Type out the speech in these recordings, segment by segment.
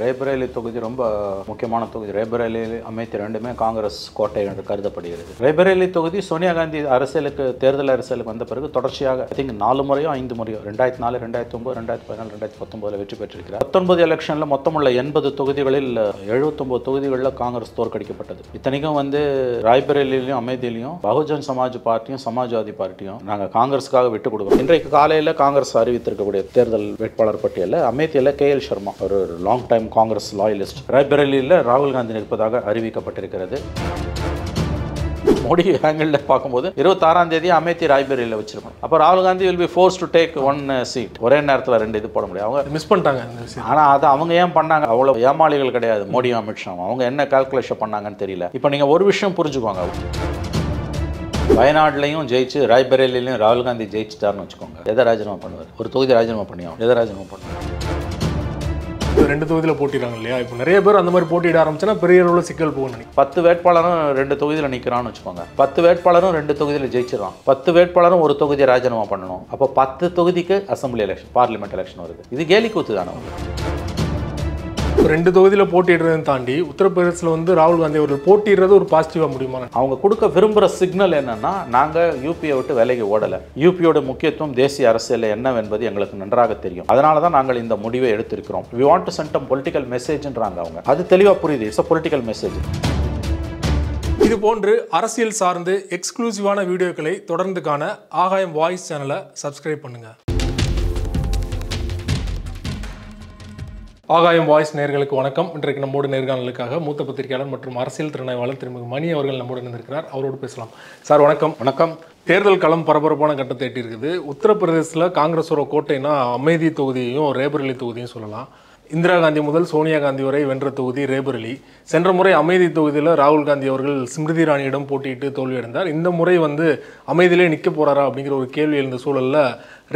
ரேபரேலி தொகுதி ரொம்ப முக்கியமான தொகுதி. ரேபரேலி அமைத்தி ரெண்டுமே காங்கிரஸ் கோட்டை என்று கருதப்படுகிறது. ரேபரேலி தொகுதி சோனியா காந்தி தேர்தல் அரசியலுக்கு வந்த பிறகு தொடர்ச்சியாக ஐ திங்க் 4 முறையோ 5 முறையோ 2004, 2009, 2014, 2019 வெற்றி பெற்றிருக்கிறார். 19 எலெக்ஷனில் மொத்தமுள்ள 80 தொகுதிகளில் 79 தொகுதிகளில் காங்கிரஸ் தோற்கடிக்கப்பட்டது. இத்தனைக்கும் ராய்பரேலியிலையும் அமைதியிலையும் பகுஜன் சமாஜ் பார்ட்டியும் சமாஜ்வாதி பார்ட்டியும் நாங்கள் காங்கிரஸுக்காக விட்டுக் கொடுக்கிறோம். இன்றைக்கு காலையில் காங்கிரஸ் அறிவித்திருக்கக்கூடிய தேர்தல் வேட்பாளர் பட்டியலில் அமைதியில் KL சர்மா ஒரு லாங் டைம் காங்கிரஸ் லாயலிஸ்ட் ராய்பரேலியில் ராகுல் காந்தி நிற்பதாக அறிவிக்கப்பட்டிருக்கிறது. மோடி ஆங்கிளில் பார்க்கும்போது 26ஆம் தேதி அமேத்தி ராய்பரேலியில் வச்சிருக்கோம். அப்போ ராகுல் Gandhi will be forced to take 1 seat. ஒரே நேரத்தில் 2 இது போட முடியும். அவங்க மிஸ் பண்ணிட்டாங்க. ஆனால் அதை அவங்க ஏன் பண்ணாங்க? அவ்வளோ ஏமாளிகள் கிடையாது மோடியும் அமித்ஷாவும். அவங்க என்ன கால்குலேஷன் பண்ணாங்கன்னு தெரியல. இப்போ நீங்கள் ஒரு விஷயம் புரிஞ்சுக்கோங்க. வயநாடுலையும் ஜெயிச்சு ராய்பரேலிலையும் ராகுல் காந்தி ஜெயிச்சுட்டாருன்னு வச்சுக்கோங்க. எதை ராஜினாமா பண்ணுவார்? ஒரு தொகுதி ராஜினாமா பண்ணியும் எதை ராஜினாமா பண்ணுவார்? 2 தொகுதியில் போட்டிடுறாங்க இல்லையா? இப்போ நிறைய பேர் அந்த மாதிரி போட்டியிட ஆரம்பிச்சுன்னா பெரிய அளவில் சிக்கல் போகணும். 10 வேட்பாளரும் 2 தொகுதியில் நிற்கிறான்னு வச்சுக்கோங்க. 10 வேட்பாளரும் 2 தொகுதியில் ஜெயிச்சிடறான். 10 வேட்பாளரும் ஒரு தொகுதியை ராஜினாமா பண்ணணும். அப்போ 10 தொகுதிக்கு அசம்பிளி எலெக்ஷன், பார்லிமெண்ட் எலெக்ஷன் வருது. இது கேலி கூத்து தானே. 2 தொகுதியில் போட்டிடுறதையும் தாண்டி உத்தரப்பிரதேசத்தில் ராகுல் காந்தி அவர்கள் போட்டிடுறது ஒரு பாசிட்டிவாக முடியுமா? அவங்க கொடுக்க விரும்புகிற சிக்னல் என்னன்னா, நாங்கள் யூபியை விட்டு விலகி ஓடலை. யூபியோட முக்கியத்துவம் தேசிய அரசியல் என்னவென்பது எங்களுக்கு நன்றாக தெரியும். அதனால தான் நாங்கள் இந்த முடிவை எடுத்திருக்கிறோம். We want to send a political மெசேஜ்ன்றாங்க அவங்க. அது தெளிவாக புரியுது. It's a political message. இது போன்று அரசியல் சார்ந்து எக்ஸ்க்ளூசிவான வீடியோக்களை தொடர்ந்து காண ஆகாயம் வாய்ஸ் சேனலை சப்ஸ்கிரைப் பண்ணுங்க. ஆகாயம் வாய்ஸ் நேயர்களுக்கு வணக்கம். இன்றைக்கு நம்மோடு நேர்காணலுக்காக மூத்த பத்திரிகையாளர் மற்றும் அரசியல் திறனாய்வாளர் திருமிகு மணி அவர்கள் நம்மோடு இருந்திருக்கிறார். அவரோடு பேசலாம். சார் வணக்கம். வணக்கம். தேர்தல் களம் பரபரப்பான கட்டத்தை எட்டியிருக்குது. உத்தரப்பிரதேசத்தில் காங்கிரஸோட கோட்டைனா அமைதி தொகுதியையும் ரேபரேலி தொகுதியும் சொல்லலாம். இந்திரா காந்தி முதல் சோனியா காந்தி வரை வென்ற தொகுதி ரேபரேலி. சென்ற முறை அமைதி தொகுதியில் ராகுல் காந்தி அவர்கள் ஸ்மிருதி இரானியிடம் போட்டியிட்டு தோல்வியடைந்தார். இந்த முறை அமைதியிலே நிற்க போறாரா அப்படிங்கிற ஒரு கேள்வி எழுந்த சூழலில்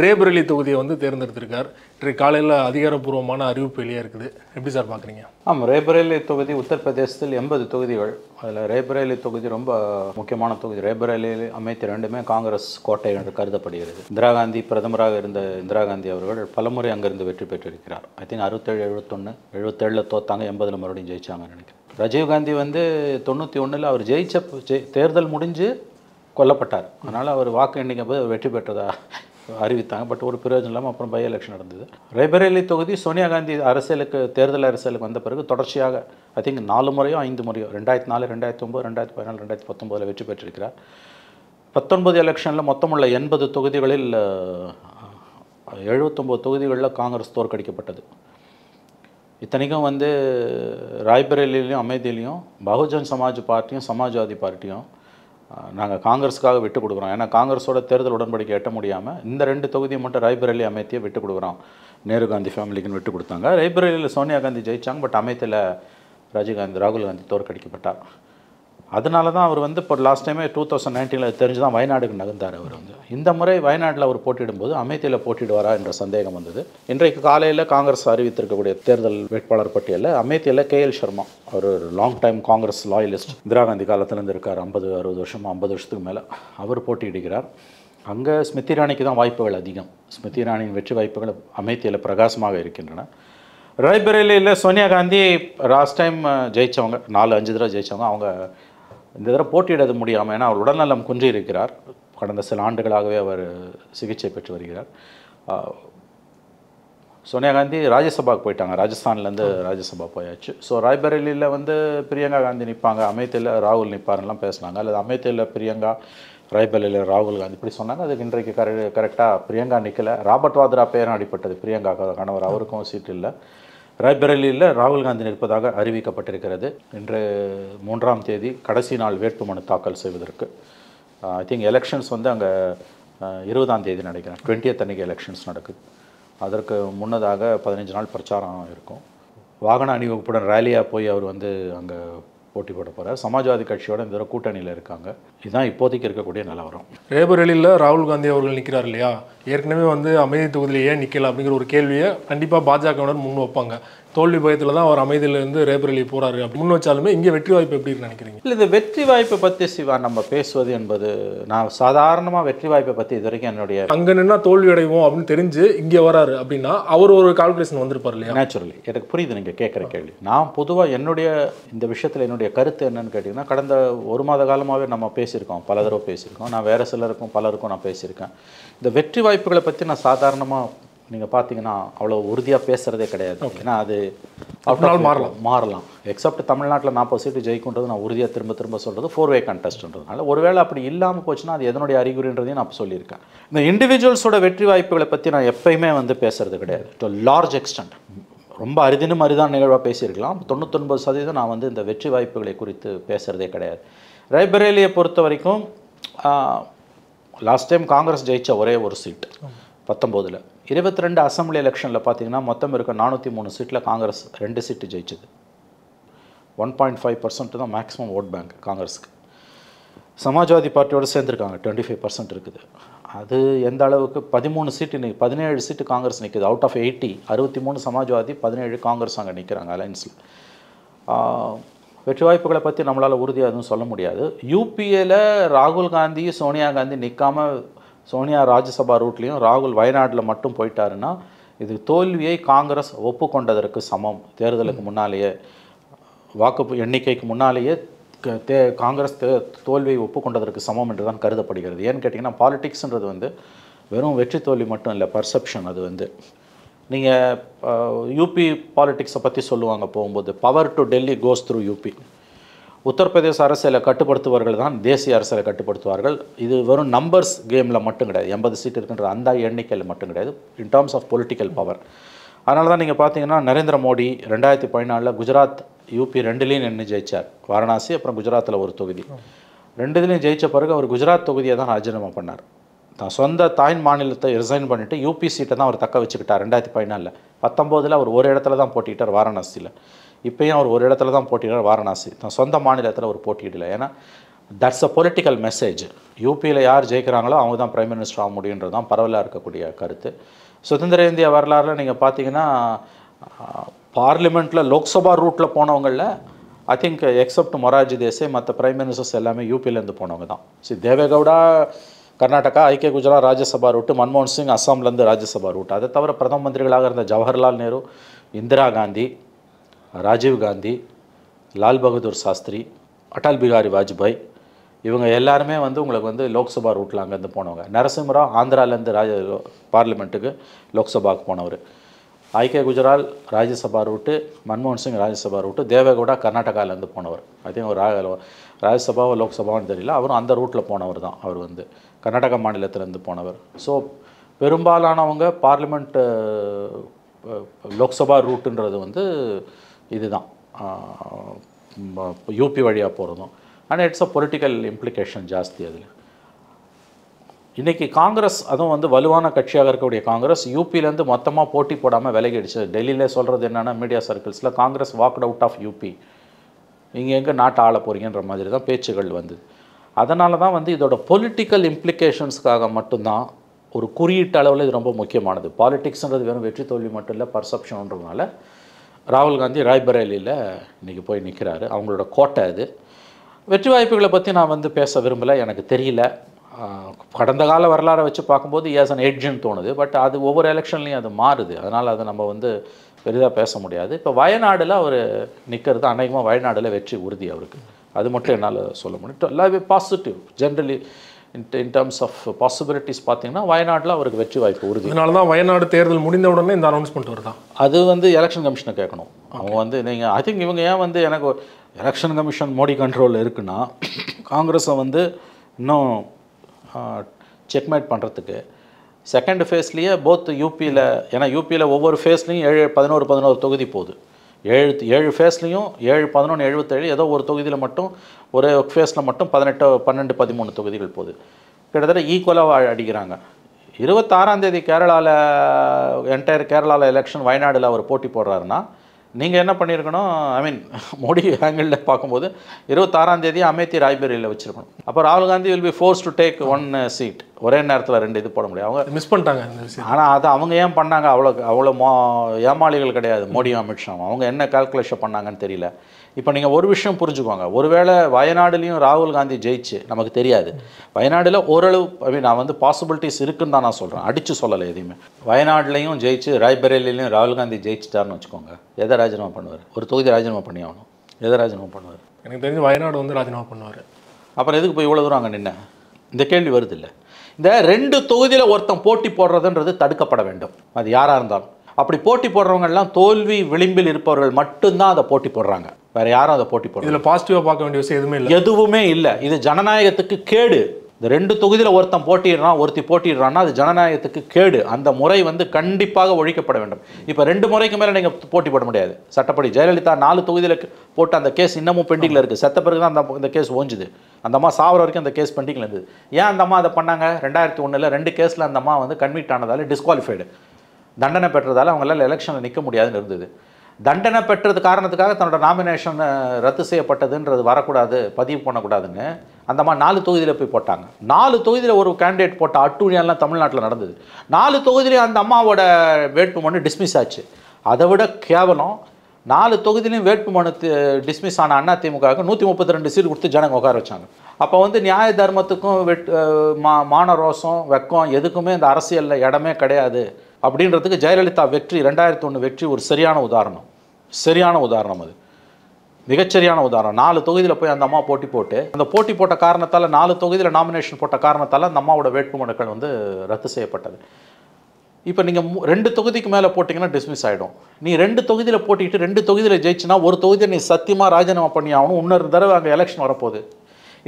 ரேபரேலி தொகுதியை தேர்ந்தெடுத்திருக்கார். இன்றைக்கு காலையில் அதிகாரப்பூர்வமான அறிவிப்பு வெளியாக இருக்குது. எப்படி சார் பார்க்குறீங்க? ஆமாம், ரேபரேலி தொகுதி உத்தரப்பிரதேசத்தில் 80 தொகுதிகள். அதில் ரேபரேலி தொகுதி ரொம்ப முக்கியமான தொகுதி. ரேபரேலி அமைத்தி ரெண்டுமே காங்கிரஸ் கோட்டை என்று கருதப்படுகிறது. இந்திரா காந்தி பிரதமராக இருந்த இந்திரா காந்தி அவர்கள் பலமுறை அங்கிருந்து வெற்றி பெற்றிருக்கிறார். ஐ திங்க் 67, 71, 77 தோத்தாங்க, 80 மறுபடியும் ஜெயிச்சாங்கன்னு நினைக்கிறேன். ராஜீவ் காந்தி 91 அவர் தேர்தல் முடிஞ்சு கொல்லப்பட்டார். அதனால் அவர் வாக்கு எண்ணிக்கை போது வெற்றி பெற்றதா அறிவித்தாங்க. பட் ஒரு பிரயோஜனம் இல்லாமல் அப்புறம் பை எலெக்ஷன் நடந்தது. ரேபரேலி தொகுதி சோனியா காந்தி தேர்தல் அரசியலுக்கு வந்த பிறகு தொடர்ச்சியாக ஐ திங்க் 4 முறையோ 5 முறையோ 2004, 2009, 2014, 2019 வெற்றி பெற்றிருக்கிறார். 19 எலெக்ஷனில் மொத்தமுள்ள 80 தொகுதிகளில் 79 தொகுதிகளில் காங்கிரஸ் தோற்கடிக்கப்பட்டது. இத்தனைக்கும் ராய்பரேலிலையும் அமைதியிலையும் பகுஜன் சமாஜ் பார்ட்டியும் சமாஜ்வாதி பார்ட்டியும் நாங்கள் காங்கிரஸுக்காக விட்டுக் கொடுக்குறோம். ஏன்னா காங்கிரஸோட தேர்தல் உடன்படிக்கை எட்ட முடியாமல் இந்த 2 தொகுதியை மட்டும் ராய்பரேலி அமைத்தியை விட்டுக் கொடுக்குறோம். நேரு காந்தி ஃபேமிலிக்குன்னு விட்டு கொடுத்தாங்க. ராய்பரேலியில் சோனியா காந்தி ஜெயிச்சாங்க. பட் அமைத்தியில் ராகுல் காந்தி தோற்கடிக்கப்பட்டார். அதனால தான் அவர் இப்போ லாஸ்ட் டைமே 2019 தெரிஞ்சு தான் வயநாடுக்கு நகர்ந்தார். அவர் இந்த முறை வயநாட்டில் அவர் போட்டியிடும்போது அமைதியில் போட்டிடுவாரா என்ற சந்தேகம் வந்தது. இன்றைக்கு காலையில் காங்கிரஸ் அறிவித்திருக்கக்கூடிய தேர்தல் வேட்பாளர் பட்டியலில் அமைதியில் KL சர்மா ஒரு long time Congress loyalist. Indira Gandhi காலத்திலேருந்து இருக்கார். 50-60 வருஷமாக, 50 வருஷத்துக்கு மேலே அவர் போட்டியிடுகிறார். அங்கே ஸ்மிருதி இரானிக்கு தான் வாய்ப்புகள் அதிகம். ஸ்மிருதி இரானியின் வெற்றி வாய்ப்புகள் அமைதியில் பிரகாசமாக இருக்கின்றன. ராய்பரேலியில் சோனியா காந்தி லாஸ்ட் டைம் ஜெயித்தவங்க, 4-5 தடவை ஜெயித்தவங்க. அவங்க இந்த தடவை போட்டியிட முடியாமல், ஏன்னா அவர் உடல்நலம் குன்றி இருக்கிறார். கடந்த சில ஆண்டுகளாகவே அவர் சிகிச்சை பெற்று வருகிறார். சோனியா காந்தி ராஜ்யசபாவுக்கு போயிட்டாங்க. ராஜஸ்தான்லேருந்து ராஜ்யசபா போயாச்சு. ஸோ ராய்பரேலியில் பிரியங்கா காந்தி நிற்பாங்க, அமைதியில் ராகுல் நிற்பாருலாம் பேசினாங்க. அல்லது அமைதியில் பிரியங்கா, ராய்பரேலியில் ராகுல் காந்தி இப்படி சொன்னாங்க. அதுக்கு இன்றைக்கு கரெக்டாக பிரியங்கா நிற்கலை. ராபர்ட் வாத்ரா பேரும் அடிப்பட்டது. பிரியங்கா கணவர், அவருக்கும் சீட் இல்லை. ராய்பரேலியில் ராகுல் காந்தி நிற்பதாக அறிவிக்கப்பட்டிருக்கிறது. இன்று 3ஆம் தேதி கடைசி நாள் வேட்புமனு தாக்கல் செய்வதற்கு. ஐ திங்க் எலெக்ஷன்ஸ் அங்கே 20ஆம் தேதி நினைக்கிறேன். 20th அன்றைக்கி எலெக்ஷன்ஸ் நடக்குது. அதற்கு முன்னதாக 15 நாள் பிரச்சாரம் இருக்கும். வாகன அணிவகுப்புடன் ரேலியாக போய் அவர் அங்கே போட்டி போட போகிறார். சமாஜ்வாதி கட்சியோட இந்த தடவை கூட்டணியில் இருக்காங்க. இதுதான் இப்போதைக்கு இருக்கக்கூடிய நிலவரம். ரேபரேலியில் ராகுல் காந்தி அவர்கள் நிற்கிறார் இல்லையா? ஏற்கனவே அமைதி தொகுதியில் ஏன் நிற்கல அப்படிங்கிற ஒரு கேள்வியை கண்டிப்பாக பாஜகவினர் முன் வைப்பாங்க. தோல்வி பயத்தில் தான் அவர் அமைதியிலேருந்து ரேபரேலி போகிறாரு அப்படி முன் வச்சாலுமே இங்கே வெற்றி வாய்ப்பு எப்படி நினைக்கிறீங்க? இல்லை, இந்த வெற்றி வாய்ப்பை பற்றி சிவா நம்ம பேசுவது என்பது, நான் சாதாரணமாக வெற்றி வாய்ப்பை பற்றி இது வரைக்கும் என்னுடைய அங்கே நின்னா தோல்வி அடைவோம் அப்படின்னு தெரிஞ்சு இங்கே வராரு அப்படின்னா அவர் ஒரு கால்குலேஷன் வந்திருப்பார் இல்லையா? நேச்சுரலி எனக்கு புரியுது நீங்கள் கேட்குற கேள்வி. நான் பொதுவாக என்னுடைய இந்த விஷயத்தில் என்னுடைய கருத்து என்னன்னு கேட்டிங்கன்னா, கடந்த ஒரு மாத காலமாகவே நம்ம பேசியிருக்கோம், பல தடவை பேசியிருக்கோம். நான் வேறு சிலருக்கும் பலருக்கும் நான் பேசியிருக்கேன். இந்த வெற்றி வாய்ப்புகளை பற்றி நான் சாதாரணமாக நீங்கள் பார்த்தீங்கன்னா அவ்வளோ உறுதியாக பேசுகிறதே கிடையாது. ஏன்னா அது மாறலாம். எக்ஸப்ட் தமிழ்நாட்டில் 40 சீட்டு ஜெயிக்குன்றது நான் உறுதியாக திரும்ப சொல்கிறது 4-way கண்டெஸ்ட்ன்றதுனால. ஒருவேளை அப்படி இல்லாமல் போச்சுன்னா அது எதனுடைய அறிகுறின்றதையும் நான் சொல்லியிருக்கேன். இந்த இண்டிவிஜுவல்ஸோட வெற்றி வாய்ப்புகளை பற்றி நான் எப்பயுமே வந்து பேசுகிறது கிடையாது. டு லார்ஜ் எக்ஸ்டென்ட் ரொம்ப அரிதினும் அரிதான நிகழ்வாக பேசியிருக்கலாம். 99% நான் வந்து இந்த வெற்றி வாய்ப்புகளை குறித்து பேசுகிறதே கிடையாது. ராய்பரேலியை பொறுத்த வரைக்கும் லாஸ்ட் டைம் காங்கிரஸ் ஜெயித்த ஒரே ஒரு சீட் 19. 22 அசம்பிளி எலெக்ஷனில் பார்த்தீங்கன்னா மொத்தம் இருக்க 403 சீட்டில் காங்கிரஸ் 2 சீட்டு ஜெயிச்சது. 1.5% தான் மேக்ஸிமம் ஓட் பேங்க் காங்கிரஸுக்கு. சமாஜ்வாதி பார்ட்டியோடு சேர்ந்துருக்காங்க, 25% இருக்குது. அது எந்த அளவுக்கு 13 சீட்டு 17 சீட்டு காங்கிரஸ் நிற்குது. அவுட் ஆஃப் 80 63 சமாஜ்வாதி, 17 காங்கிரஸ் அங்கே நிற்கிறாங்க அலைன்ஸில். வெற்றி வாய்ப்புகளை பற்றி நம்மளால் உறுதியாக எதுவும் சொல்ல முடியாது. யூபிஏல ராகுல் காந்தி சோனியா காந்தி நிற்காமல் சோனியா ராஜ்யசபா ரூட்லேயும் ராகுல் வயநாட்டில் மட்டும் போயிட்டாருன்னா இது தோல்வியை காங்கிரஸ் ஒப்புக்கொண்டதற்கு சமம். தேர்தலுக்கு முன்னாலேயே, வாக்கு எண்ணிக்கைக்கு முன்னாலேயே காங்கிரஸ் தோல்வியை ஒப்புக்கொண்டதற்கு சமம் என்று தான் கருதப்படுகிறது. ஏன்னு கேட்டிங்கன்னா, பாலிடிக்ஸ்ன்றது வந்து வெறும் வெற்றி தோல்வி மட்டும் இல்லை, பர்செப்ஷன். அது வந்து நீங்கள் யூபி பாலிடிக்ஸை பற்றி சொல்லுவாங்க போகும்போது, power to Delhi goes through UP. Uttar Pradesh அரசியலை கட்டுப்படுத்துவர்கள் தான் தேசிய அரசியலை கட்டுப்படுத்துவார்கள். இது வெறும் நம்பர்ஸ் கேமில் மட்டும் கிடையாது, 80 சீட் இருக்கின்ற அந்த எண்ணிக்கையில் மட்டும் கிடையாது, in terms of political power. அதனால தான் நீங்கள் பார்த்தீங்கன்னா நரேந்திர மோடி 2014 குஜராத் யூபி 2லேயும் நின்று ஜெயித்தார். வாரணாசி அப்புறம் குஜராத்தில் ஒரு தொகுதி. 2 இதுலேயும் ஜெயித்த பிறகு அவர் குஜராத் தொகுதியை தான் ராஜினாமா பண்ணார். தான் சொந்த தாய் மாநிலத்தை ரிசைன் பண்ணிவிட்டு யூபி சீட்டை தான் அவர் தக்க வச்சுக்கிட்டார் 2014. 19 அவர் ஒரு இடத்துல தான் போட்டிக்கிட்டார் வாரணாசியில். இப்போயும் அவர் ஒரு இடத்துல தான் போட்டியிடார் வாரணாசி. தான் சொந்த மாநிலத்தில் அவர் போட்டியிடலை. ஏன்னா தட்ஸ் அ பொலிட்டிக்கல் மெசேஜ். யூபியில் யார் ஜெயிக்கிறாங்களோ அவங்க தான் பிரைம் மினிஸ்டர் ஆக முடியுன்றது தான் பரவலாக இருக்கக்கூடிய கருத்து. சுதந்திர இந்திய வரலாறில் நீங்கள் பார்த்தீங்கன்னா பார்லிமெண்ட்டில் லோக்சபா ரூட்டில் போனவங்களில் I think except Morarji Desai மற்ற பிரைம் மினிஸ்டர்ஸ் எல்லாமே யூபியிலேருந்து போனவங்க தான். தேவேகவுடா கர்நாடகா, ஐக்கிய குஜராத் ராஜ்யசபா ரூட்டு, மன்மோகன் சிங் அஸ்ஸாம்லேருந்து ராஜ்யசபா ரூட். அதை தவிர பிரதம மந்திரிகளாக இருந்த ஜவஹர்லால் நேரு, இந்திரா காந்தி, ராஜீவ் காந்தி, லால் பகதூர் சாஸ்திரி, அடல் பிகாரி வாஜ்பாய், இவங்க எல்லாருமே வந்து உங்களுக்கு வந்து லோக்சபா ரூட்டில் அங்கேருந்து போனவங்க. நரசிம்மராவ் ஆந்திராலேருந்து பார்லிமெண்ட்டுக்கு லோக்சபாவுக்கு போனவர். ஐக்கிய குஜராத் ராஜ்யசபா ரூட்டு, மன்மோகன் சிங் ராஜ்யசபா ரூட்டு, தேவேகவுடா கர்நாடகாவிலேருந்து போனவர். ஐ திங்க் ஒரு ராஜ்யசபாவோ லோக்சபான்னு தெரியல, அவரும் அந்த ரூட்டில் போனவர் தான். அவர் வந்து கர்நாடகா மாநிலத்திலேருந்து போனவர். ஸோ பெரும்பாலானவங்க பார்லிமெண்ட் லோக்சபா ரூட்டுன்றது வந்து இதுதான், யூபி வழியாக போகிறதும். ஆனால் இட்ஸ் அ பொலிட்டிக்கல் இம்ப்ளிகேஷன் ஜாஸ்தி அதில். இன்றைக்கி காங்கிரஸ், அதுவும் வந்து வலுவான கட்சியாக இருக்கக்கூடிய காங்கிரஸ் யூபியிலேருந்து மொத்தமாக போட்டி போடாமல் விலகிடுச்சு. டெல்லியில் சொல்கிறது என்னென்னா, மீடியா சர்க்கிள்ஸில் Congress walked out of UP, நீங்கள் எங்கே நாட்டை ஆள போகிறீங்கன்ற மாதிரி தான் பேச்சுகள் வந்தது. அதனால தான் வந்து இதோட பொலிட்டிக்கல் இம்ப்ளிகேஷன்ஸ்க்காக மட்டும்தான், ஒரு குறியீட்டு அளவில் இது ரொம்ப முக்கியமானது. பாலிடிக்ஸ்ன்றது வெறும் வெற்றி தோல்வி மட்டும் இல்லை, பர்செப்ஷன்றதுனால ராகுல் காந்தி ராய்பரேலியில் இன்றைக்கி போய் நிற்கிறாரு. அவங்களோட கோட்டை அது. வெற்றி வாய்ப்புகளை பற்றி நான் வந்து பேச விரும்பலை, எனக்கு தெரியல. கடந்த கால வரலாறை வச்சு பார்க்கும்போது ஏஸ் அன் எட்ஜுன்னு தோணுது. பட் அது ஒவ்வொரு எலெக்ஷன்லேயும் அது மாறுது. அதனால் அதை நம்ம வந்து பெரிதாக பேச முடியாது. இப்போ வயநாடில் அவர் நிற்கிறது, அநேகமாக வயநாடில் வெற்றி உறுதி அவருக்கு. அது மட்டும் என்னால் சொல்ல முடியும். எல்லாமே positive generally in terms of possibilities பார்த்தீங்கன்னா வயநாட்டில் அவருக்கு வெற்றி வாய்ப்பு உறுதி. அதனால தான் வயநாடு தேர்தல் முடிந்த உடனே இந்த அனௌன்ஸ்மெண்ட் வருதா? அது வந்து எலெக்ஷன் கமிஷனை கேட்கணும். அவங்க வந்து நீங்கள் ஐ திங்க் இவங்க ஏன் வந்து எனக்கு எலெக்ஷன் கமிஷன் மோடி கண்ட்ரோலில் இருக்குன்னா, காங்கிரஸை வந்து இன்னும் செக்மேட் பண்ணுறதுக்கு செகண்ட் ஃபேஸ்லேயே போத் யூபியில், ஏன்னா யூபியில் ஒவ்வொரு ஃபேஸ்லேயும் 11 தொகுதி போகுது. 7 ஃபேஸ்லேயும் 7, 11, 77 ஏதோ ஒரு தொகுதியில் மட்டும், ஒரு ஃபேஸில் மட்டும் 18, 12, 13 தொகுதிகள் போகுது. கிட்டத்தட்ட ஈக்குவலாக அடிக்கிறாங்க. 26ஆம் தேதி கேரளாவில் என்டையர் கேரளாவில் எலெக்ஷன், வயநாடில் அவர் போட்டி போடுறாருன்னா நீங்கள் என்ன பண்ணியிருக்கணும், ஐ மீன் மோடி ஆங்கிளில் பார்க்கும்போது 26ஆம் தேதி அமேத்தி ராய்பரேலியில் வச்சுருக்கணும். அப்போ ராகுல் Gandhi will be forced to take 1 seat ஒரே நேரத்தில் 2 இது போட முடியாது. அவங்க மிஸ் பண்ணிட்டாங்க இந்த விஷயம். ஆனால் அதை அவங்க ஏன் பண்ணாங்க? அவ்வளோ ஏமாளிகள் கிடையாது மோடியும் அமித்ஷாவும். அவங்க என்ன கால்குலேஷன் பண்ணாங்கன்னு தெரியல. இப்போ நீங்கள் ஒரு விஷயம் புரிஞ்சுக்கோங்க. ஒருவேளை வயநாடுலேயும் ராகுல் காந்தி ஜெயிச்சு, நமக்கு தெரியாது, வயநாடில் ஓரளவு நான் வந்து பாசிபிலிட்டிஸ் இருக்குன்னு தான் நான் சொல்கிறேன், அடித்து சொல்லலை எதையுமே. வயநாடுலையும் ஜெயிச்சு ராய்பரேலிலையும் ராகுல் காந்தி ஜெயிச்சிட்டாருன்னு வச்சுக்கோங்க, எதை ராஜினாமா பண்ணுவார்? ஒரு தொகுதி ராஜினாமா பண்ணி ஆகணும். எதை ராஜினாமா பண்ணுவார்? எனக்கு தெரிஞ்சு வயநாடு வந்து ராஜினாமா பண்ணுவார். அப்புறம் எதுக்கு போய் இவ்வளோ தூரம் அங்கே நின்று இந்த கேள்வி வருது இல்லை? இந்த 2 தொகுதியில் ஒருத்தன் போட்டி போடுறதுன்றது தடுக்கப்பட வேண்டும், அது யாராக இருந்தாலும். அப்படி போட்டி போடுறவங்கெல்லாம் தோல்வி விளிம்பில் இருப்பவர்கள் மட்டும்தான் அதை போட்டி போடுறாங்க, வேறு யாரும் அதை போட்டி போடுறது. இதில் பாசிட்டிவாக பார்க்க வேண்டிய விஷயம் எதுவுமே இல்லை, எதுவுமே இல்லை. இது ஜனநாயகத்துக்கு கேடு. இந்த 2 தொகுதியில் ஒருத்தன் போட்டிடுறான், ஒருத்தி போட்டிடுறான்னா அது ஜனநாயகத்துக்கு கேடு. அந்த முறை வந்து கண்டிப்பாக ஒழிக்கப்பட வேண்டும். இப்போ 2 முறைக்கு மேலே நீங்கள் போட்டி போட முடியாது சட்டப்படி. ஜெயலலிதா 4 தொகுதியில் போட்டு அந்த கேஸ் இன்னமும் பெண்டிங்கில் இருக்குது. செத்த பிறகு தான் அந்த கேஸ் ஓஞ்சுது. அந்த அம்மா சாவர வரைக்கும் அந்த கேஸ் பெண்டிங்கில் இருந்தது. ஏன் அந்த அம்மா அதை பண்ணாங்க? 2001 2 கேஸில் அந்த அம்மா வந்து கன்விக்ட் ஆனதால் டிஸ்குவாலிஃபைடு, தண்டனை பெற்றதால் அவங்களால எலெக்ஷனில் நிற்க முடியாதுன்னு இருந்தது. தண்டனை பெற்றது காரணத்துக்காக தன்னோட நாமினேஷன் ரத்து செய்யப்பட்டதுன்றது வரக்கூடாது, பதிவு பண்ணக்கூடாதுன்னு அந்த மாதிரி 4 தொகுதியில் போய் போட்டாங்க. 4 தொகுதியில் ஒரு கேண்டிடேட் போட்ட அட்டூழியெல்லாம் தமிழ்நாட்டில் நடந்தது. 4 தொகுதியிலையும் அந்த அம்மாவோட வேட்புமனு டிஸ்மிஸ் ஆச்சு. அதை விட கேவலம், 4 தொகுதியிலையும் வேட்புமனு டிஸ்மிஸ் ஆன அதிமுகவுக்கு 132 சீட் கொடுத்து ஜனங்க உட்கார வச்சாங்க. அப்போ வந்து நியாய தர்மத்துக்கும் மான ரோசம் வெக்கம் எதுக்குமே இந்த அரசியலில் இடமே கிடையாது அப்படின்றதுக்கு ஜெயலலிதா வெற்றி 2001 வெற்றி ஒரு சரியான உதாரணம். அது மிகச்சரியான உதாரணம். 4 தொகுதியில் போய் அந்த அம்மா போட்டி போட்டு, அந்த போட்டி போட்ட காரணத்தால் 4 தொகுதியில் நாமினேஷன் போட்ட காரணத்தால் அந்த அம்மாவோட வேட்புமனுக்கள் வந்து ரத்து செய்யப்பட்டது. இப்போ நீங்கள் 2 தொகுதிக்கு மேலே போட்டிங்கன்னா டிஸ்மிஸ் ஆகிடும். நீ 2 தொகுதியில் போட்டிக்கிட்டு 2 தொகுதியில் ஜெயிச்சுன்னா ஒரு தொகுதியை நீ சத்தியமாக ராஜினாமா பண்ணி ஆகணும். இன்னொரு தடவை அங்கே எலெக்ஷன் வரப்போகுது.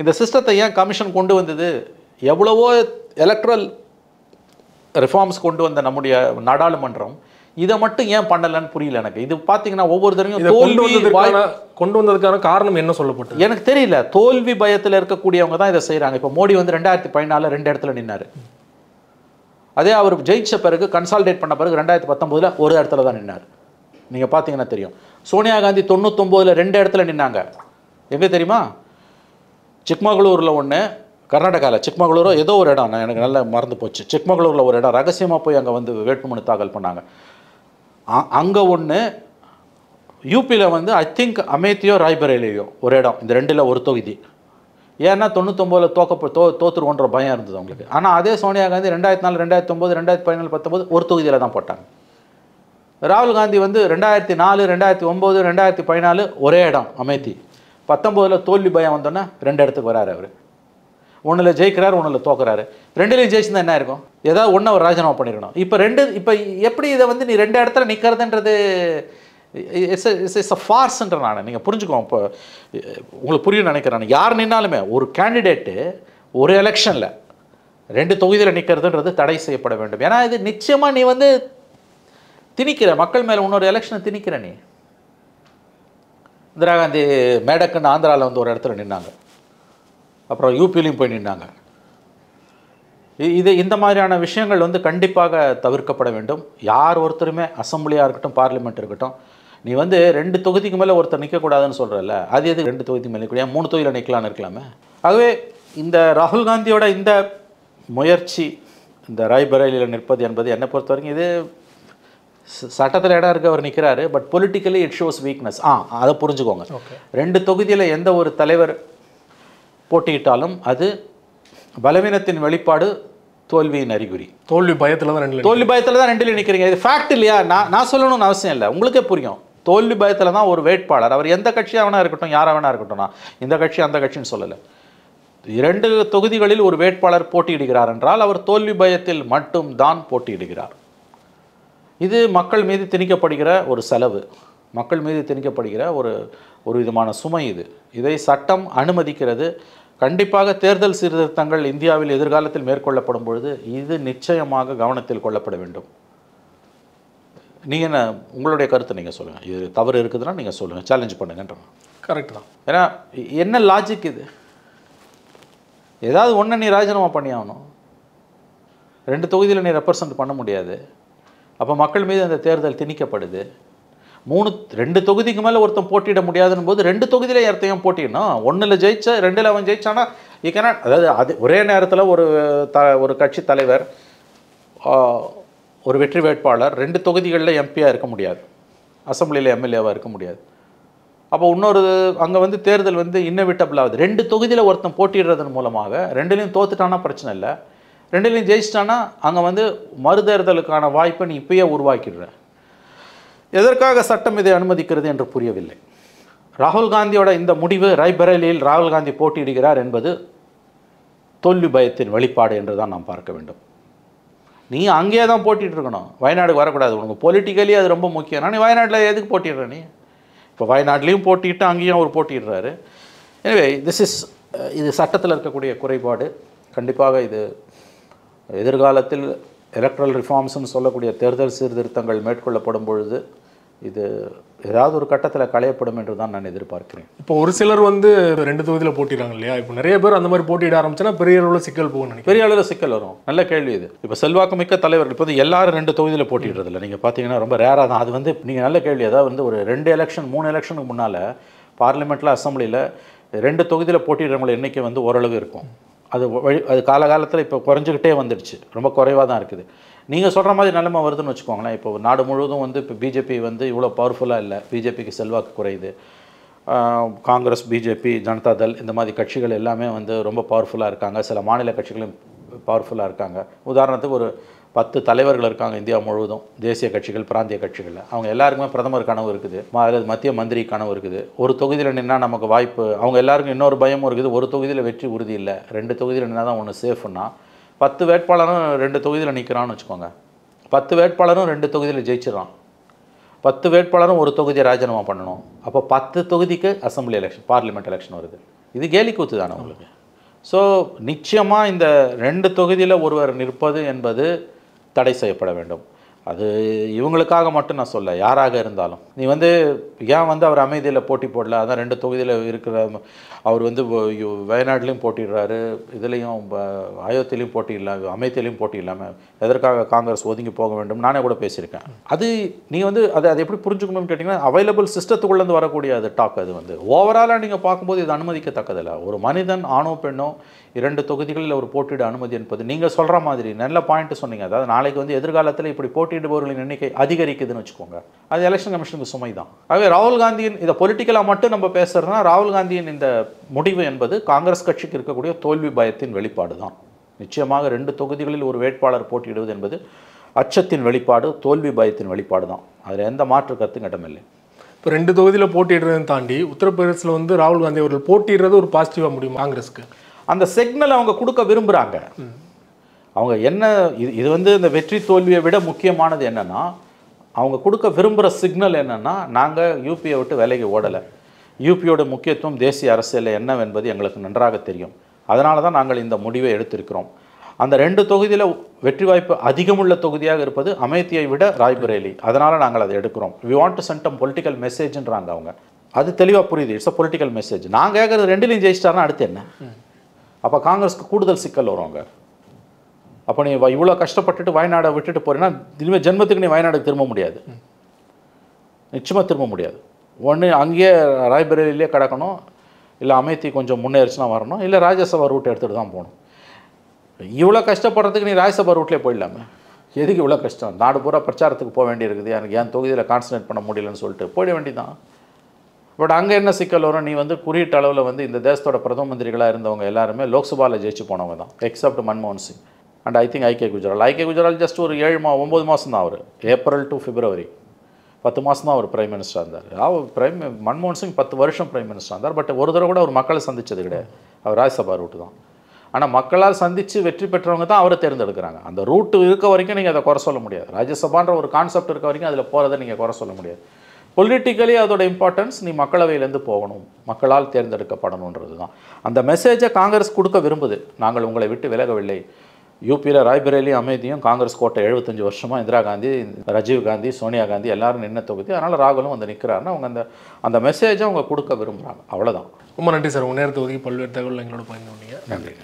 இந்த சிஸ்டத்தை ஏன் கமிஷன் கொண்டு வந்தது? எவ்வளவோ எலக்ட்ரல் ரிஃபார்ம்ஸ் கொண்டு வந்த நம்முடைய நாடாளுமன்றம் இதை மட்டும் ஏன் பண்ணலன்னு புரியல எனக்கு. இது பார்த்தீங்கன்னா ஒவ்வொரு தடவையும் கொண்டு வந்ததுக்கான காரணம் என்ன சொல்லப்பட்டது எனக்கு தெரியல. தோல்வி பயத்தில் இருக்கக்கூடியவங்க தான் இதை செய்கிறாங்க. இப்போ மோடி வந்து 2014 2 இடத்துல நின்னார். அதே அவர் ஜெயிச்ச பிறகு கன்சால்டேட் பண்ண பிறகு 2019 ஒரு இடத்துல தான் நின்னார். நீங்கள் பார்த்தீங்கன்னா தெரியும். சோனியா காந்தி 99 2 இடத்துல நின்னாங்க. எங்கே தெரியுமா? சிக்மகளூரில் ஒன்று, கர்நாடகாவில் சிக்மகளூரோ ஏதோ ஒரு இடம், நான் எனக்கு நல்லா மறந்து போச்சு. சிக்மகளூரில் ஒரு இடம் ரகசியமாக போய் அங்கே வந்து வேட்புமனு தாக்கல் பண்ணாங்க. அங்கே ஒன்று, யூபியில் வந்து ஐ திங்க் அமேத்தியோ ராய்பரேலியோ ஒரு இடம், இந்த 2ல் ஒரு தொகுதி. ஏன்னா 99 தோத்துருவோன்ற பயம் இருந்தது அவங்களுக்கு. ஆனால் அதே சோனியா காந்தி 2004 2009 2014 19 ஒரு தொகுதியில் தான் போட்டாங்க. ராகுல் காந்தி வந்து 2004 2009 2014 ஒரே இடம் அமேத்தி. 19 தோல்வி பயம் வந்தோன்னா 2 இடத்துக்கு வராரு அவர். 1ல் ஜெயிக்கிறார், 1ல் தோக்குறாரு. 2லையும் ஜெயிச்சுதான் என்ன இருக்கும்? ஏதாவது ஒன்று அவர் ராஜினாமா பண்ணிடணும். இப்போ எப்படி இதை வந்து நீ 2 இடத்துல நிற்கிறதுன்றது இட்ஸ் அ ஃபார்ஸ்ன்ற நான் நீங்கள் புரிஞ்சுக்கோங்க. இப்போ உங்களுக்கு புரியும் நினைக்கிறேன். யார் நின்னாலுமே ஒரு கேண்டிடேட்டு ஒரு எலெக்ஷனில் 2 தொகுதியில் நிற்கிறதுன்றது தடை செய்யப்பட வேண்டும். ஏன்னா இது நிச்சயமாக நீ வந்து திணிக்கிற மக்கள் மேலே இன்னொரு எலெக்ஷனை திணிக்கிற. நீ இந்திரா காந்தி மேடக்குன்னு ஆந்திராவில் வந்து ஒரு இடத்துல நின்னாங்க, அப்புறம் யூபிலையும் போய் நின்னாங்க. இந்த மாதிரியான விஷயங்கள் வந்து கண்டிப்பாக தவிர்க்கப்பட வேண்டும். யார் ஒருத்தருமே அசம்பிளியாக இருக்கட்டும், பார்லிமெண்ட் இருக்கட்டும், நீ வந்து 2 தொகுதிக்கு மேலே ஒருத்தர் நிற்கக்கூடாதுன்னு சொல்கிறல்ல, அது எது 2 தொகுதிக்கு மேலே நிற்கக்கூடாது? 3 தொகுதியில் நிற்கலான்னு இருக்கலாமே. ஆகவே இந்த ராகுல் காந்தியோட இந்த முயற்சி, இந்த ராய்பரேலியில் நிற்பது என்பது என்னை பொறுத்த வரைக்கும் இது சட்டத்தில் இடம் இருக்க அவர் நிற்கிறாரு. But politically it shows weakness. அதை புரிஞ்சுக்கோங்க. 2 தொகுதியில் எந்த ஒரு தலைவர் போட்டியிட்டாலும் அது பலவீனத்தின் வெளிப்பாடு, தோல்வியின் அறிகுறி. தோல்வி பயத்தில் தான் 2ல நிற்கிறீங்க. இது ஃபேக்ட் இல்லையா? நான் சொல்லணும்னு அவசியம் இல்லை, உங்களுக்கே புரியும். தோல்வி பயத்தில் தான் ஒரு வேட்பாளர், அவர் எந்த கட்சியாக வேணா இருக்கட்டும், யாராக வேணா இருக்கட்டும், நான் இந்த கட்சி அந்த கட்சின்னு சொல்லலை, 2 தொகுதிகளில் ஒரு வேட்பாளர் போட்டியிடுகிறார் என்றால் அவர் தோல்வி பயத்தில் மட்டும் தான் போட்டியிடுகிறார். இது மக்கள் மீது திணிக்கப்படுகிற ஒரு செலவு, மக்கள் மீது திணிக்கப்படுகிற ஒரு விதமான சுமை. இதை சட்டம் அனுமதிக்கிறது. கண்டிப்பாக தேர்தல் சீர்திருத்தங்கள் இந்தியாவில் எதிர்காலத்தில் மேற்கொள்ளப்படும் பொழுது இது நிச்சயமாக கவனத்தில் கொள்ளப்பட வேண்டும். நீங்கள் என்ன, உங்களுடைய கருத்தை நீங்கள் சொல்லுங்கள். இது தவறு இருக்குதுன்னா நீங்கள் சொல்லுங்கள், சேலஞ்ச் பண்ணுங்கன்ற. கரெக்ட் தான். ஏன்னா என்ன லாஜிக் இது? ஏதாவது ஒன்று நீ ராஜினாமா பண்ணி ஆகணும். 2 தொகுதியில் நீ ரெப்ரசன்ட் பண்ண முடியாது. அப்போ மக்கள் மீது அந்த தேர்தல் திணிக்கப்படுது. 2 தொகுதிக்கு மேலே ஒருத்தன் போட்டியிட முடியாதுன்னு போது 2 தொகுதியில் ஒருத்தையும் போட்டிடணும். 1ல் ஜெயிச்சா 2ல் அவன் ஜெயிச்சானா யூ கேனாட், அதாவது அது ஒரே நேரத்தில் ஒரு கட்சி தலைவர் ஒரு வெற்றி வேட்பாளர் 2 தொகுதிகளில் எம்பியாக இருக்க முடியாது, அசம்பிளியில் எம்எல்ஏவாக இருக்க முடியாது. அப்போ இன்னொரு அங்கே வந்து தேர்தல் வந்து இன்னவிட்டபிள் ஆகுது. 2 தொகுதியில் ஒருத்தன் போட்டிடுறதன் மூலமாக 2லையும் தோத்துட்டானா பிரச்சனை இல்லை, 2லையும் ஜெயிச்சிட்டானா அங்கே வந்து மறுதேர்தலுக்கான வாய்ப்பை நீ இப்பயே உருவாக்கிடுற. எதற்காக சட்டம் இதை அனுமதிக்கிறது என்று புரியவில்லை. ராகுல் காந்தியோட இந்த முடிவு, ராய்பரேலியில் ராகுல் காந்தி போட்டியிடுகிறார் என்பது தோல்வி பயத்தின் வெளிப்பாடு என்று தான் நாம் பார்க்க வேண்டும். நீ அங்கேயே தான் போட்டிட்டு இருக்கணும், வயநாடுக்கு வரக்கூடாது. உனக்கு பொலிட்டிக்கலி அது ரொம்ப முக்கியம். நீ வயநாட்டில் எதுக்கு போட்டிடுற? நீ இப்போ வயநாட்டிலையும் போட்டிட்டு அங்கேயும் அவர் போட்டிடுறாரு. எனவே இது சட்டத்தில் இருக்கக்கூடிய குறைபாடு. கண்டிப்பாக இது எதிர்காலத்தில் எலக்ட்ரல் ரிஃபார்ம்ஸ்னு சொல்லக்கூடிய தேர்தல் சீர்திருத்தங்கள் மேற்கொள்ளப்படும் பொழுது இது ஏதாவது ஒரு கட்டத்தில் களையப்படும் என்று தான் நான் எதிர்பார்க்கிறேன். இப்போ ஒரு சிலர் வந்து 2 தொகுதியில் போட்டிடுறாங்க இல்லையா? இப்போ நிறைய பேர் அந்த மாதிரி போட்டியிட ஆரம்பிச்சுன்னா பெரிய அளவில் சிக்கல் போகும் நினைக்கிறேன். பெரிய அளவில் சிக்கல் வரும். நல்ல கேள்வி இது. இப்போ செல்வாக்கு மிக்க தலைவர்கள் இப்போ எல்லாரும் 2 தொகுதியில் போட்டிடுறதில்ல. நீங்கள் பார்த்தீங்கன்னா ரொம்ப ரேராக தான். அது வந்து நீங்கள் நல்ல கேள்வி. அதாவது வந்து ஒரு 2 எலெக்ஷன் 3 எலெக்ஷனுக்கு முன்னால் பார்லிமெண்ட்டில் அசம்பிளியில் 2 தொகுதியில் போட்டிடுறவங்கள எண்ணிக்கை வந்து ஓரளவு இருக்கும். அது காலகாலத்தில் இப்போ குறைஞ்சிக்கிட்டே வந்துடுச்சு, ரொம்ப குறைவாக தான் இருக்குது. நீங்கள் சொல்கிற மாதிரி நிலைமை வருதுன்னு வச்சுக்கோங்களேன். இப்போ நாடு முழுவதும் வந்து இப்போ பிஜேபி வந்து இவ்வளோ பவர்ஃபுல்லாக இல்லை, பிஜேபிக்கு செல்வாக்கு குறையுது. காங்கிரஸ், பிஜேபி, ஜனதாதள் இந்த மாதிரி கட்சிகள் எல்லாமே வந்து ரொம்ப பவர்ஃபுல்லாக இருக்காங்க. சில மாநில கட்சிகளும் பவர்ஃபுல்லாக இருக்காங்க. உதாரணத்துக்கு ஒரு 10 தலைவர்கள் இருக்காங்க இந்தியா முழுவதும், தேசிய கட்சிகள், பிராந்திய கட்சிகளில். அவங்க எல்லாருக்குமே பிரதமர் கனவு இருக்குது, மத்திய மந்திரி கனவு இருக்குது. ஒரு தொகுதியில் நின்னா நமக்கு வாய்ப்பு. அவங்க எல்லாருக்கும் இன்னொரு பயமும் இருக்குது, ஒரு தொகுதியில் வெற்றி உறுதி இல்லை, 2 தொகுதியில் நின்னா தான் ஒன்று சேஃப்னா. 10 வேட்பாளரும் 2 தொகுதியில் நிற்கிறான்னு வச்சுக்கோங்க. 10 வேட்பாளரும் 2 தொகுதியில் ஜெயிச்சிடறான். 10 வேட்பாளரும் ஒரு தொகுதியை ராஜினாமா பண்ணணும். அப்போ 10 தொகுதிக்கு அசம்பிளி எலெக்ஷன், பார்லிமெண்ட் எலெக்ஷன் வருது. இது கேலி கூத்து தானே உங்களுக்கு. ஸோ நிச்சயமாக இந்த 2 தொகுதியில் ஒருவர் நிற்பது என்பது தடை செய்யப்பட வேண்டும். அது இவங்களுக்காக மட்டும் நான் சொல்ல, யாராக இருந்தாலும். நீ வந்து ஏன் வந்து அவர் அமைதியில் போட்டி போடல? அதான் 2 தொகுதியில் இருக்கிற அவர் வந்து வயநாட்டிலையும் போட்டிடுறாரு, இதுலேயும் அயோத்தியிலையும் போட்டி இல்லாமல், அமைதியிலையும் போட்டி இல்லாமல் எதற்காக காங்கிரஸ் ஒதுங்கி போக வேண்டும் நானே கூட பேசியிருக்கேன். அது நீ வந்து அதை எப்படி புரிஞ்சுக்கணும்னு கேட்டிங்கன்னா, அவைலபிள் சிஸ்டத்துக்குள்ளேருந்து வரக்கூடிய அது டாக். அது வந்து ஓவராலாக நீங்கள் பார்க்கும்போது இது அனுமதிக்கத்தக்கதில்லை. ஒரு மனிதன் ஆணோ பெண்ணோ 2 தொகுதிகளில் ஒரு போட்டியிட அனுமதி என்பது நீங்கள் சொல்கிற மாதிரி நல்ல பாயிண்ட் சொன்னீங்க. அதாவது நாளைக்கு வந்து எதிர்காலத்தில் இப்படி போட்டியிடுபவர்களின் எண்ணிக்கை அதிகரிக்குதுன்னு வச்சுக்கோங்க, அது எலெக்ஷன் கமிஷனுக்கு சுமை தான். ஆகவே ராகுல் காந்தியின் இதை பொலிட்டிக்கலாக மட்டும் நம்ம பேசுகிறதுனா, ராகுல் காந்தியின் இந்த முடிவு என்பது காங்கிரஸ் கட்சிக்கு இருக்கக்கூடிய தோல்வி பயத்தின் வெளிப்பாடு தான். நிச்சயமாக 2 தொகுதிகளில் ஒரு வேட்பாளர் போட்டியிடுவது என்பது அச்சத்தின் வெளிப்பாடு, தோல்வி பயத்தின் வெளிப்பாடு தான். அதில் எந்த மாற்று கருத்தும் இடமில்லை. இப்போ 2 தொகுதியில் போட்டியிடுறதை தாண்டி உத்தரப்பிரதேசில் வந்து ராகுல் காந்தி அவர்கள் போட்டியிடுறது ஒரு பாசிட்டிவாக முடியும் காங்கிரஸுக்கு. அந்த சிக்னல் அவங்க கொடுக்க விரும்புகிறாங்க. அவங்க என்ன இது வந்து இந்த வெற்றி தோல்வியை விட முக்கியமானது என்னென்னா, அவங்க கொடுக்க விரும்புகிற சிக்னல் என்னென்னா, நாங்கள் யூபியை விட்டு விலகி ஓடலை, யூபியோட முக்கியத்துவம் தேசிய அரசியலில் என்னவென்பது எங்களுக்கு நன்றாக தெரியும், அதனால தான் நாங்கள் இந்த முடிவை எடுத்திருக்கிறோம். அந்த 2 தொகுதியில் வெற்றி வாய்ப்பு அதிகமுள்ள தொகுதியாக இருப்பது அமேத்தியை விட ராய்பரேலி, அதனால் நாங்கள் அதை எடுக்கிறோம். We want to send a political மெசேஜ்ன்றாங்க அவங்க. அது தெளிவாக புரியுது, இட்ஸ் அ பொலிட்டிக்கல் மெசேஜ். நான் கேட்குறது 2லையும் ஜெயிச்சிட்டாருன்னா அடுத்து என்ன? அப்போ காங்கிரஸுக்கு கூடுதல் சிக்கல் வருவாங்க. அப்போ நீ இவ்வளோ கஷ்டப்பட்டுட்டு வயநாடை விட்டுட்டு போகிறேன்னா இனிமேல் ஜென்மத்துக்கு நீ வயநாடுக்கு திரும்ப முடியாது, நிச்சயமாக திரும்ப முடியாது. ஒன்று அங்கேயே ராய்பரேலியிலே கிடக்கணும், இல்லை அமேத்தி கொஞ்சம் முன்னேறிச்சுனா வரணும், இல்லை ராஜ்யசபா ரூட் எடுத்துகிட்டு தான் போகணும். இவ்வளோ கஷ்டப்படுறதுக்கு நீ ராஜ்யசபா ரூட்லேயே போயிடலாமே, எதுக்கு இவ்வளோ கஷ்டம்? நாடு பூரா பிரச்சாரத்துக்கு போக வேண்டியிருக்குது, எனக்கு என் தொகுதியில் கான்சன்ட்ரேட் பண்ண முடியலன்னு சொல்லிட்டு போயிட வேண்டியதான். பட் அங்கே என்ன சிக்கல் வரும்? நீ வந்து குறியீட்டு அளவில் வந்து இந்த தேசத்தோட பிரதம மந்திரிகளாக இருந்தவங்க எல்லாருமே லோக்சபாவில் ஜெயிச்சு போனவங்க தான், எக்ஸப்ட் மன்மோகன் Singh and I think I K Gujral just ஒரு 9 மாதம் தான் அவர், ஏப்ரல் டு பிப்ரவரி 10 மாதம் தான் அவர் பிரைம் மினிஸ்டராக இருந்தார். அவர் மன்மோகன் சிங் 10 வருஷம் பிரைம் மினிஸ்டராக இருந்தார். பட் ஒரு தடவை கூட அவர் மக்களை சந்தித்தது கிடையாது, அவர் ராஜ்யசபா ரூட்டு தான். ஆனால் மக்களால் சந்தித்து வெற்றி பெற்றவங்க தான் அவரை தேர்ந்தெடுக்கிறாங்க. அந்த ரூட்டு இருக்க வரைக்கும் நீங்கள் அதை குறை சொல்ல முடியாது. ராஜ்யசபான்ற ஒரு கான்செப்ட் இருக்க வரைக்கும் அதில் போகிறத நீங்கள் குறை சொல்ல முடியாது. பொலிட்டிக்கலி அதோட இம்பார்ட்டன்ஸ் நீ மக்களவையிலேருந்து போகணும், மக்களால் தேர்ந்தெடுக்கப்படணுன்றது தான். அந்த மெசேஜை காங்கிரஸ் கொடுக்க விரும்புது. நாங்கள் உங்களை விட்டு விலகவில்லை. யூபியில் ராய்பரேலி அமைதியும் காங்கிரஸ் கோட்டை 75 வருஷமாக இந்திரா காந்தி, ராஜீவ் காந்தி, சோனியா காந்தி எல்லாரும் நின்ன தொகுதி, அதனால் ராகுலும் வந்து நிற்கிறாருன்னா அவங்க அந்த மெசேஜை அவங்க கொடுக்க விரும்புகிறாங்க, அவ்வளோதான். ரொம்ப நன்றி சார், உங்கள் நேரத்தை ஒதுக்கி பல்வேறு தகவல் எங்களோட பயந்து. நன்றி.